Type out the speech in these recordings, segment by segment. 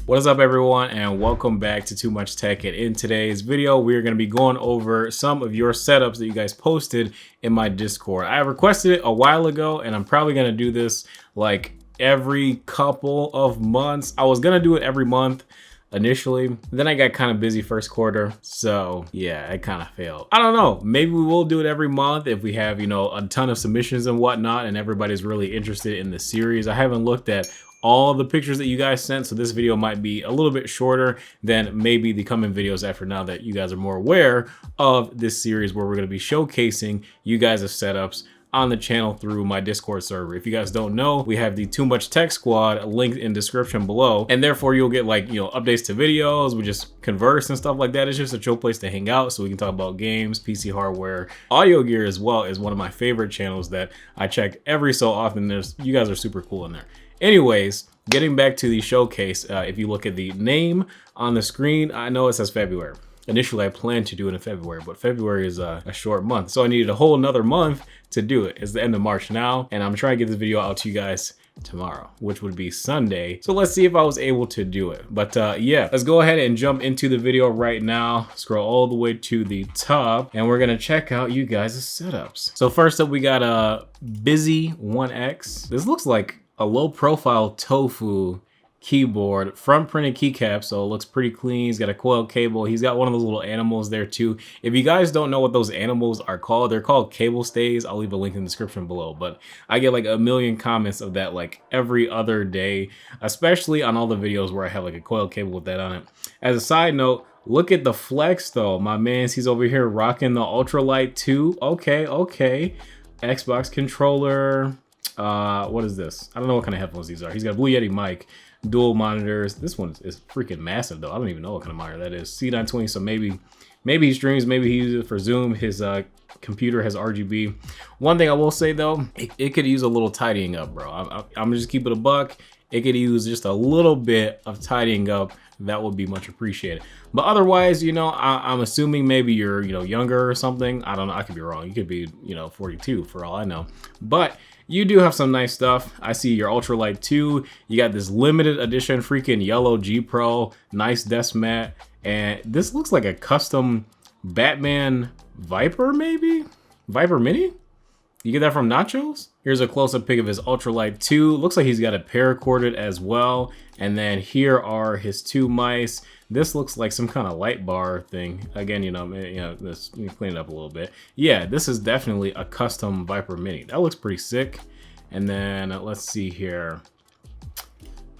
What is up, everyone, and welcome back to Too Much Tech. And in today's video, we're going to be going over some of your setups that you guys posted in my Discord. I requested it a while ago, and I'm probably going to do this like every couple of months. I was going to do it every month initially, then I got kind of busy first quarter, so yeah, it kind of failed. I don't know, maybe we will do it every month if we have, you know, a ton of submissions and whatnot and everybody's really interested in the series. I haven't looked at all the pictures that you guys sent, so this video might be a little bit shorter than maybe the coming videos after, now that you guys are more aware of this series where we're going to be showcasing you guys' setups on the channel through my Discord server. If you guys don't know, we have the Too Much Tech squad linked in description below, and therefore you'll get, like, you know, updates to videos. We just converse and stuff like that. It's just a chill place to hang out so we can talk about games, PC hardware, audio gear as well. Is one of my favorite channels that I check every so often. You guys are super cool in there. Anyways, getting back to the showcase, if you look at the name on the screen, I know it says February. Initially, I planned to do it in February, but February is a short month, so I needed a whole another month to do it. It's the end of March now, and I'm trying to get this video out to you guys tomorrow, which would be Sunday. So let's see if I was able to do it. But yeah, let's go ahead and jump into the video right now. Scroll all the way to the top, and we're gonna check out you guys' setups. So first up, we got a BusyOneX. This looks like a low profile tofu keyboard, front printed keycap, so it looks pretty clean. He's got a coiled cable. He's got one of those little animals there too. If you guys don't know what those animals are called, they're called cable stays. I'll leave a link in the description below, but I get like a million comments of that like every other day, especially on all the videos where I have like a coiled cable with that on it. As a side note, look at the flex though. My man, he's over here rocking the Ultralight 2. Okay. Xbox controller. What is this? I don't know what kind of headphones these are. He's got a Blue Yeti mic, dual monitors. This one is freaking massive though. I don't even know what kind of monitor that is. C920, so maybe he streams, maybe he uses it for Zoom. His computer has RGB. One thing I will say though, it could use a little tidying up, bro. I'm gonna just keep it a buck. It could use just a little bit of tidying up. That would be much appreciated. But otherwise, you know, I'm assuming maybe you're, you know, younger or something. I don't know. I could be wrong. You could be, you know, 42 for all I know. But you do have some nice stuff. I see your Ultralight 2. You got this limited edition freaking yellow G Pro. Nice desk mat. And this looks like a custom Batman Viper, maybe? Viper Mini? You get that from Nachos? Here's a close-up pic of his Ultralight 2. Looks like he's got it paracorded as well. And then here are his two mice. This looks like some kind of light bar thing. Again, you know, this, you clean it up a little bit. Yeah, this is definitely a custom Viper Mini. That looks pretty sick. And then let's see here.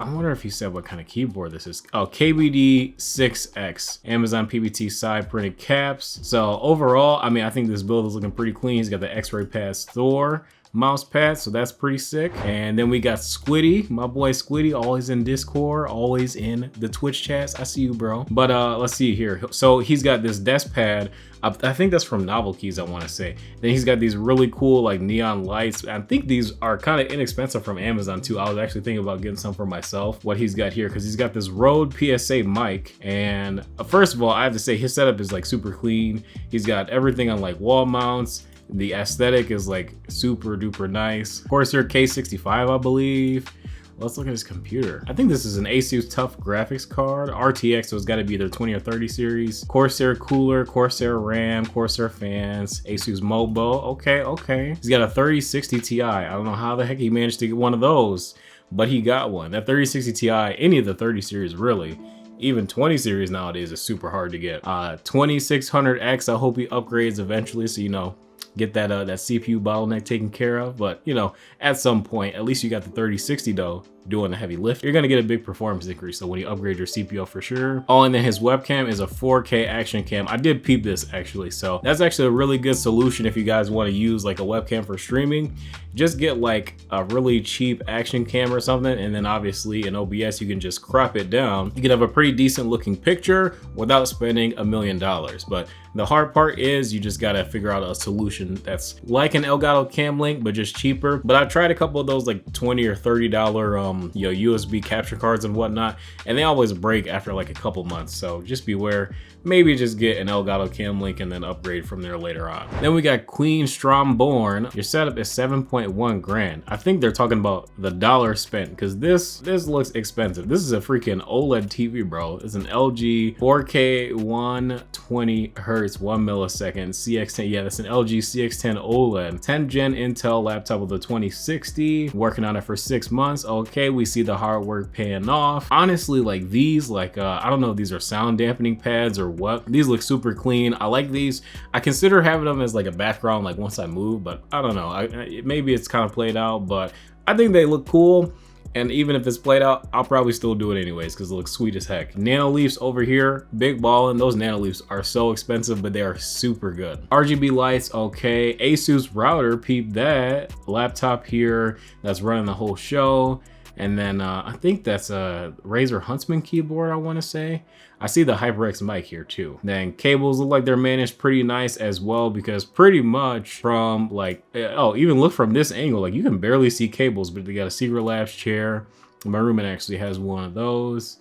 I wonder if he said what kind of keyboard this is. Oh, KBD 6X, Amazon PBT side printed caps. So overall, I mean, I think this build is looking pretty clean. He's got the X-Ray Pass Thor mouse pad, so that's pretty sick. And then we got Squidy, my boy Squidy, always in Discord, always in the Twitch chats. I see you, bro. But let's see here. So he's got this desk pad. I think that's from Novel Keys, I want to say. Then he's got these really cool like neon lights. I think these are kind of inexpensive from Amazon too. I was actually thinking about getting some for myself. What he's got here, because he's got this Rode PSA mic. And first of all, I have to say his setup is like super clean. He's got everything on like wall mounts. The aesthetic is like super duper nice. Corsair K65, I believe. Let's look at his computer. I think this is an Asus TUF graphics card, RTX, so it's gotta be either 20 or 30 series. Corsair cooler, Corsair RAM, Corsair fans, Asus Mobo, okay. He's got a 3060 Ti. I don't know how the heck he managed to get one of those, but he got one. That 3060 Ti, any of the 30 series really, even 20 series nowadays is super hard to get. 2600X, I hope he upgrades eventually, so you know, get that that CPU bottleneck taken care of. But you know, at some point, at least you got the 3060 though doing the heavy lift. You're gonna get a big performance increase, so when you upgrade your CPU for sure. Oh, and then his webcam is a 4K action cam. I did peep this actually, so that's actually a really good solution if you guys want to use like a webcam for streaming. Just get like a really cheap action cam or something, and then obviously in OBS you can just crop it down. You can have a pretty decent looking picture without spending $1 million. But the hard part is you just gotta figure out a solution that's like an Elgato Cam Link but just cheaper. But I've tried a couple of those like $20 or $30 from, you know, USB capture cards and whatnot, and they always break after like a couple months. So just beware. Maybe just get an Elgato Cam Link and then upgrade from there later on. Then we got Queenstromborn. Your setup is 7.1 grand. I think they're talking about the dollar spent, because this looks expensive. This is a freaking OLED TV, bro. It's an LG 4K 120 hertz 1 millisecond CX10. Yeah, that's an LG CX10 OLED 10 gen Intel laptop with a 2060. Working on it for 6 months. Okay, we see the hard work paying off. Honestly, like these, like I don't know if these are sound dampening pads or what. These look super clean. I like these. I consider having them as like a background, like once I move, but I don't know. Maybe it's kind of played out, but I think they look cool. And even if it's played out, I'll probably still do it anyways because it looks sweet as heck. Nano leafs over here, big ballin'. Those nano leafs are so expensive, but they are super good. RGB lights, okay. Asus router, peep that. Laptop here that's running the whole show. And then I think that's a Razer Huntsman keyboard, I want to say. I see the HyperX mic here too. Then cables look like they're managed pretty nice as well, because pretty much from like, oh, even look from this angle, like you can barely see cables, but they got a Secret Labs chair. My roommate actually has one of those.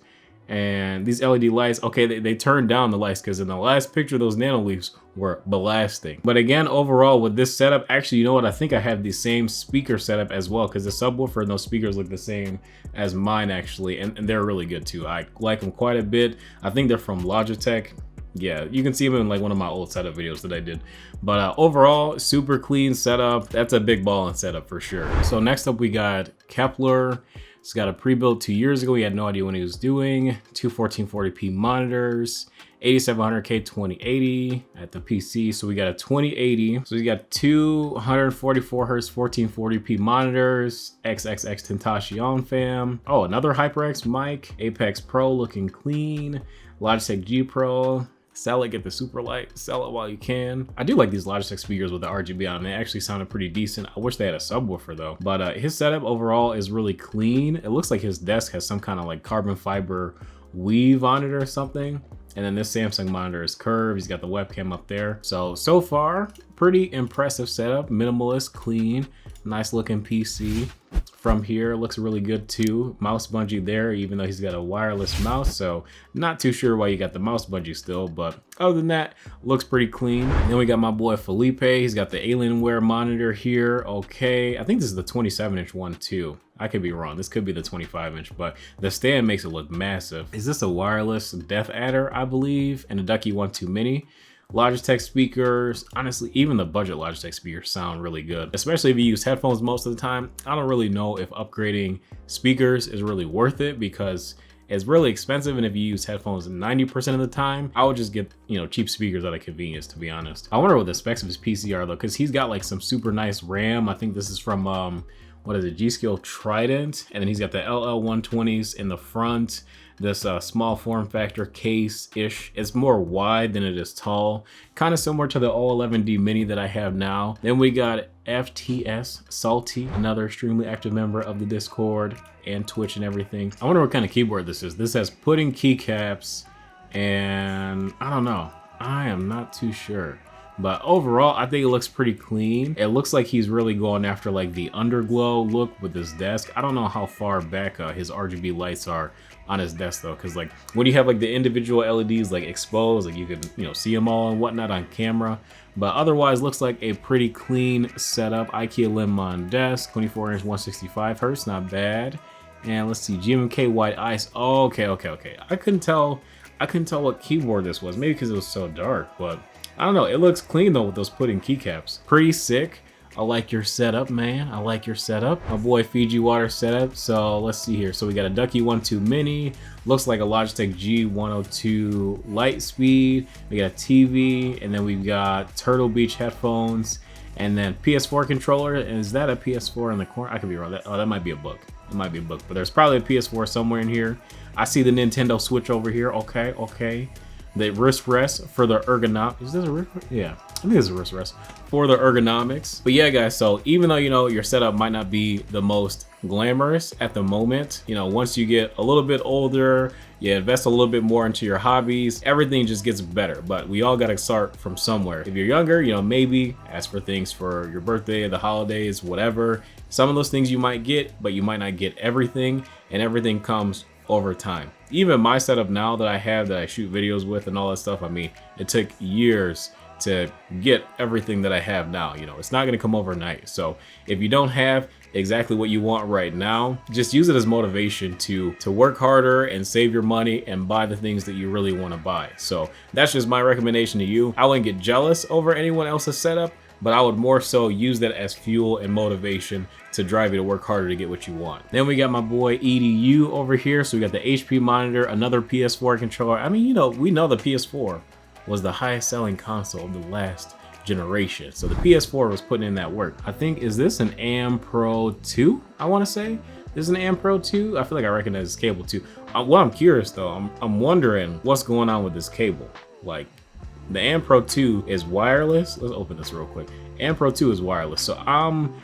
And these LED lights, okay, they turned down the lights because in the last picture, those nano leafs were blasting. But again, overall with this setup, actually, you know what? I think I have the same speaker setup as well, because the subwoofer and those speakers look the same as mine actually, and they're really good too. I like them quite a bit. I think they're from Logitech. Yeah, you can see them in like one of my old setup videos that I did. But overall, super clean setup. That's a big ball and setup for sure. So next up, we got Kepler. It's got a pre-built 2 years ago. He had no idea what he was doing. Two 1440p monitors, 8700K 2080 at the PC. So we got a 2080. So we got two 144 hertz 1440p monitors, XXX Tentacion fam. Oh, another HyperX mic, Apex Pro looking clean, Logitech G Pro. Sell it, get the super light, sell it while you can. I do like these Logitech speakers with the RGB on them. They actually sounded pretty decent. I wish they had a subwoofer though. But his setup overall is really clean. It looks like his desk has some kind of like carbon fiber weave on it or something. And then this Samsung monitor is curved. He's got the webcam up there. So far, pretty impressive setup. Minimalist, clean, nice looking PC. From here, looks really good too. Mouse bungee there, even though he's got a wireless mouse. So not too sure why you got the mouse bungee still, but other than that, looks pretty clean. Then we got my boy Felipe. He's got the Alienware monitor here. Okay, I think this is the 27-inch one too. I could be wrong. This could be the 25-inch, but the stand makes it look massive. Is this a wireless depth adder, I believe, and a Doki 1.2 Mini? Logitech speakers, honestly, even the budget Logitech speakers sound really good, especially if you use headphones most of the time. I don't really know if upgrading speakers is really worth it because it's really expensive, and if you use headphones 90% of the time, I would just get, you know, cheap speakers out of convenience, to be honest. I wonder what the specs of his PC are though, because he's got like some super nice RAM. I think this is from what is it, G-Skill Trident, and then he's got the LL120s in the front. This small form factor case-ish. It's more wide than it is tall. Kind of similar to the O11D Mini that I have now. Then we got FTS Salty, another extremely active member of the Discord and Twitch and everything. I wonder what kind of keyboard this is. This has pudding keycaps, and I don't know. I am not too sure. But overall, I think it looks pretty clean. It looks like he's really going after like the underglow look with his desk. I don't know how far back his RGB lights are on his desk though, because like when you have like the individual LEDs like exposed, like you can, you know, see them all and whatnot on camera. But otherwise, looks like a pretty clean setup. IKEA Lemon desk, 24-inch 165 hertz, not bad. And let's see, GMK White Ice. Oh, okay. I couldn't tell what keyboard this was, maybe because it was so dark, but I don't know. It looks clean though with those pudding keycaps. Pretty sick. I like your setup, man. I like your setup. My boy Fiji Water setup. So let's see here. So we got a Doki 1.2 Mini. Looks like a Logitech G102 Lightspeed. We got a TV, and then we've got Turtle Beach headphones, and then PS4 controller. And is that a PS4 in the corner? I could be wrong. That might be a book. It might be a book, but there's probably a PS4 somewhere in here. I see the Nintendo Switch over here. Okay. The wrist rest for the ergonomic. Is this a wrist rest? Yeah. I think it's a wrist rest for the ergonomics. But yeah, guys, so even though, you know, your setup might not be the most glamorous at the moment, you know, once you get a little bit older, you invest a little bit more into your hobbies, everything just gets better. But we all got to start from somewhere. If you're younger, you know, maybe ask for things for your birthday, the holidays, whatever. Some of those things you might get, but you might not get everything, and everything comes over time. Even my setup now that I have, that I shoot videos with and all that stuff, I mean, it took years to get everything that I have now. You know, it's not gonna come overnight. So if you don't have exactly what you want right now, just use it as motivation to work harder and save your money and buy the things that you really want to buy. So that's just my recommendation to you. I wouldn't get jealous over anyone else's setup, but I would more so use that as fuel and motivation to drive you to work harder to get what you want. Then we got my boy EDU over here. So we got the HP monitor, another PS4 controller. I mean, you know, we know the PS4 was the highest selling console of the last generation. So the PS4 was putting in that work. I think, is this an AM Pro 2? I want to say this is an AM Pro 2. I feel like I recognize this cable too. Well, I'm curious though. I'm wondering what's going on with this cable. Like, the AM Pro 2 is wireless. Let's open this real quick. AM Pro 2 is wireless. So I'm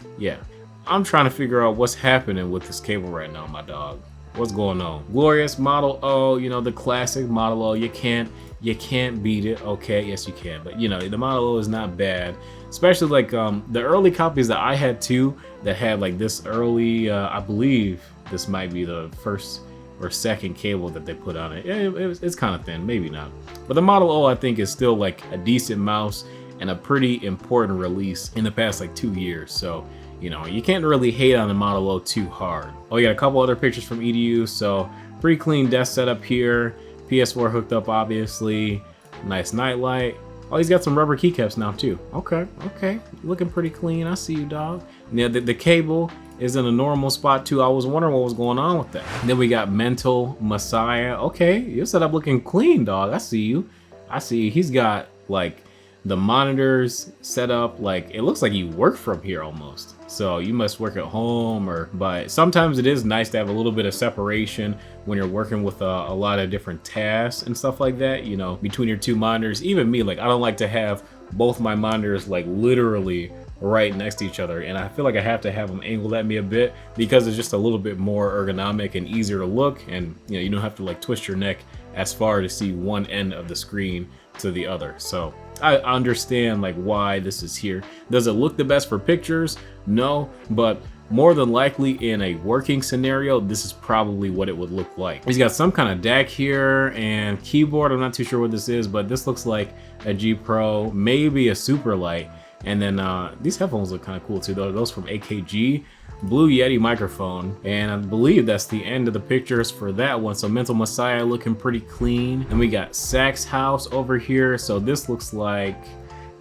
trying to figure out what's happening with this cable right now, my dog. What's going on? Glorious Model O, you know, the classic Model O. You can't beat it. Okay, yes you can. But you know, the Model O is not bad. Especially like the early copies that I had too, that had like this early, I believe this might be the first or second cable that they put on it. It's kind of thin, maybe not. But the Model O, I think, is still like a decent mouse and a pretty important release in the past like 2 years. So, you know, you can't really hate on the Model O too hard. Oh, you got a couple other pictures from EDU. So pretty clean desk setup here. PS4 hooked up, obviously. Nice nightlight. Oh, he's got some rubber keycaps now too. Okay, looking pretty clean. I see you, dog. Now the cable is in a normal spot too. I was wondering what was going on with that. And then we got Mental Messiah. Okay, your setup looking clean, dog. I see you. I see you. He's got like the monitors set up like it looks like you work from here almost. So you must work at home, but sometimes it is nice to have a little bit of separation when you're working with a lot of different tasks and stuff like that, you know, between your two monitors. Even me, like, I don't like to have both my monitors like literally right next to each other, and I feel like I have to have them angled at me a bit because it's just a little bit more ergonomic and easier to look, and you know, you don't have to like twist your neck as far to see one end of the screen to the other. So I understand like why this is here. Does it look the best for pictures? No, but more than likely in a working scenario, this is probably what it would look like. He's got some kind of DAC here and keyboard. I'm not too sure what this is, but this looks like a G Pro, maybe a Super Light. And then these headphones look kind of cool too, though. Those from AKG. Blue Yeti microphone, and I believe that's the end of the pictures for that one. So Mental Messiah looking pretty clean. And we got Sax House over here. So this looks like,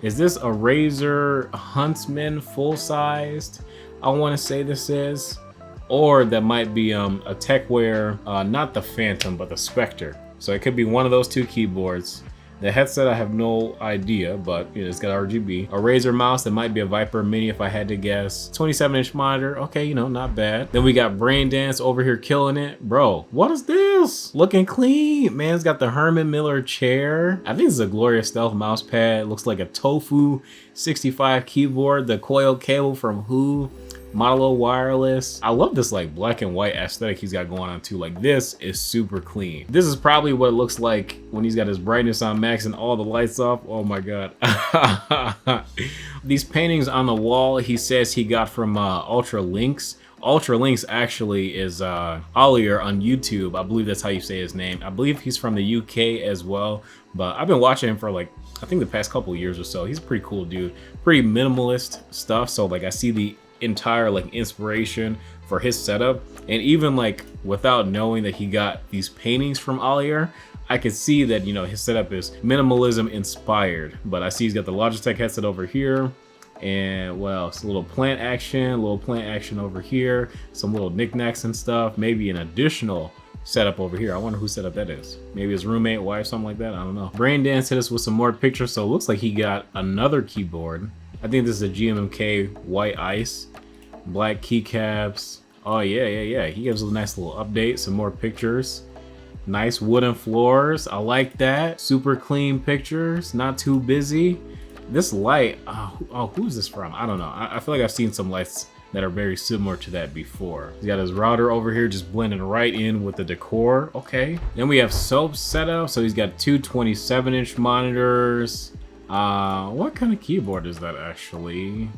is this a Razer Huntsman full-sized? I want to say this is, or that might be a Techwear, not the Phantom, but the Spectre. So it could be one of those two keyboards. The headset, I have no idea, but you know, it's got RGB. A Razer mouse, that might be a Viper Mini if I had to guess. 27-inch monitor, okay, you know, not bad. Then we got Braindance over here killing it. Bro, what is this? Looking clean. Man's got the Herman Miller chair. I think this is a Glorious Stealth mouse pad. Looks like a Tofu 65 keyboard. The coil cable from Who. Model O wireless. I love this like black and white aesthetic he's got going on too. Like, this is super clean. This is probably what it looks like when he's got his brightness on max and all the lights off. Oh my god. These paintings on the wall, he says he got from Ultra Lynx. Ultra Lynx actually is Ollier on YouTube. I believe that's how you say his name. I believe he's from the UK as well, but I've been watching him for like, I think the past couple years or so. He's a pretty cool dude. Pretty minimalist stuff. So like, I see the entire like inspiration for his setup, and even like without knowing that he got these paintings from Ollier, I could see that, you know, his setup is minimalism inspired. But I see he's got the Logitech headset over here, and well, it's a little plant action over here, some little knickknacks and stuff, maybe an additional setup over here. I wonder whose setup that is. Maybe his roommate, wife, something like that. I don't know. Braindance hit us with some more pictures, so it looks like he got another keyboard. I think this is a GMMK White Ice. Black keycaps. Oh yeah. He gives a nice little update, some more pictures. Nice wooden floors. I like that. Super clean pictures, not too busy. This light, who's this from? I don't know. I feel like I've seen some lights that are very similar to that before. He's got his router over here just blending right in with the decor. Okay. Then we have soap setup. So he's got two 27-inch monitors. What kind of keyboard is that actually?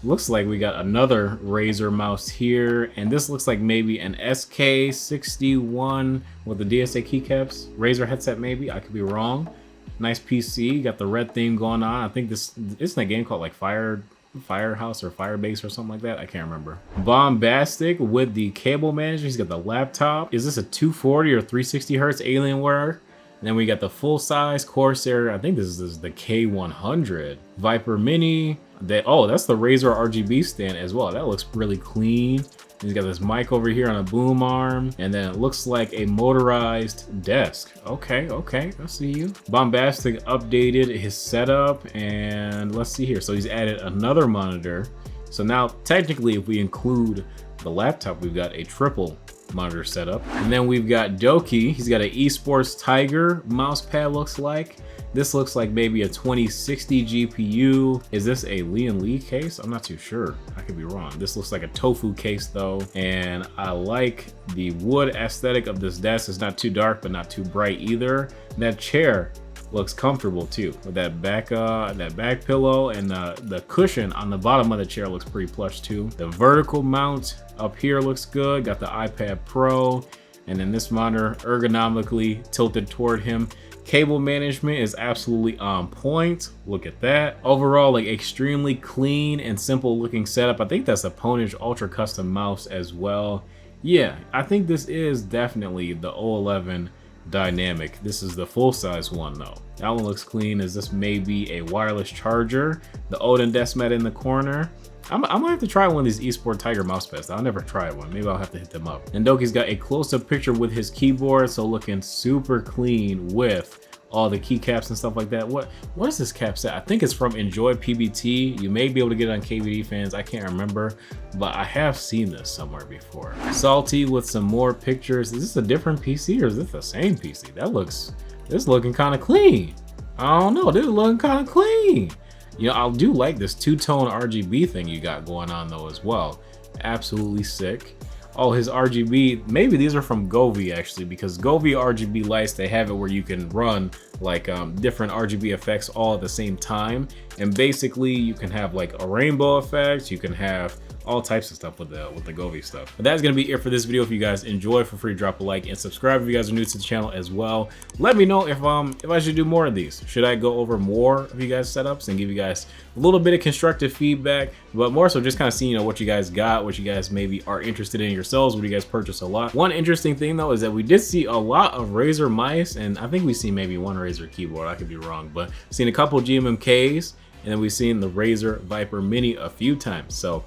Looks like we got another Razer mouse here, and this looks like maybe an SK61 with the DSA keycaps. Razer headset maybe, I could be wrong. Nice PC, got the red theme going on. I think this isn't a game called like Firehouse or Firebase or something like that. I can't remember. Bombastic with the cable manager. He's got the laptop. Is this a 240 or 360 hertz Alienware? And then we got the full-size Corsair. I think this is the K100. Viper Mini. That's the Razer RGB stand as well. That looks really clean. He's got this mic over here on a boom arm. And then it looks like a motorized desk. Okay, I see you. Bombastic updated his setup. And let's see here. So he's added another monitor. So now, technically, if we include the laptop, we've got a triple monitor setup. And then we've got Doki. He's got an esports Tiger mouse pad, looks like. This looks like maybe a 2060 GPU. Is this a Lee case? I'm not too sure. I could be wrong. This looks like a tofu case though. And I like the wood aesthetic of this desk. It's not too dark, but not too bright either. That chair looks comfortable too, with that back pillow, and the cushion on the bottom of the chair looks pretty plush too. The vertical mount up here looks good. Got the iPad Pro, and then this monitor ergonomically tilted toward him. Cable management is absolutely on point. Look at that. Overall, like extremely clean and simple looking setup. I think that's a Ponage Ultra Custom mouse as well. Yeah, I think this is definitely the 011 Dynamic. This is the full-size one though. That one looks clean. Is this maybe a wireless charger? The Odin desk mat in the corner. I might have to try one of these eSport Tiger mouse pads. I'll never try one. Maybe I'll have to hit them up. And Doki's got a close-up picture with his keyboard, so looking super clean with all the keycaps and stuff like that. What is this cap set? I think it's from Enjoy PBT. You may be able to get it on KVD Fans. I can't remember, but I have seen this somewhere before. Salty with some more pictures. Is this a different PC or is this the same PC? This is looking kind of clean. I don't know. This is looking kind of clean. You know, I do like this two-tone RGB thing you got going on though as well. Absolutely sick. Oh, his RGB, maybe these are from Govee actually, because Govee RGB lights, they have it where you can run like different RGB effects all at the same time. And basically you can have like a rainbow effect, you can have all types of stuff with the Govee stuff. But that's gonna be it for this video. If you guys enjoy, feel free to drop a like and subscribe if you guys are new to the channel as well. Let me know if I should do more of these. Should I go over more of you guys' setups and give you guys a little bit of constructive feedback, but more so just kind of seeing what you guys got, what you guys maybe are interested in yourselves, what you guys purchase a lot. One interesting thing though is that we did see a lot of Razer mice, and I think we see maybe one Razer keyboard. I could be wrong, but seen a couple GMMKs, and then we've seen the Razer Viper Mini a few times. So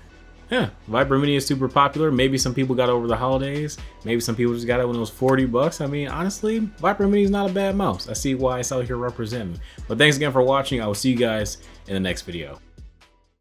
yeah, Viper Mini is super popular. Maybe some people got it over the holidays. Maybe some people just got it when it was 40 bucks. I mean, honestly, Viper Mini is not a bad mouse. I see why it's out here representing. But thanks again for watching. I will see you guys in the next video.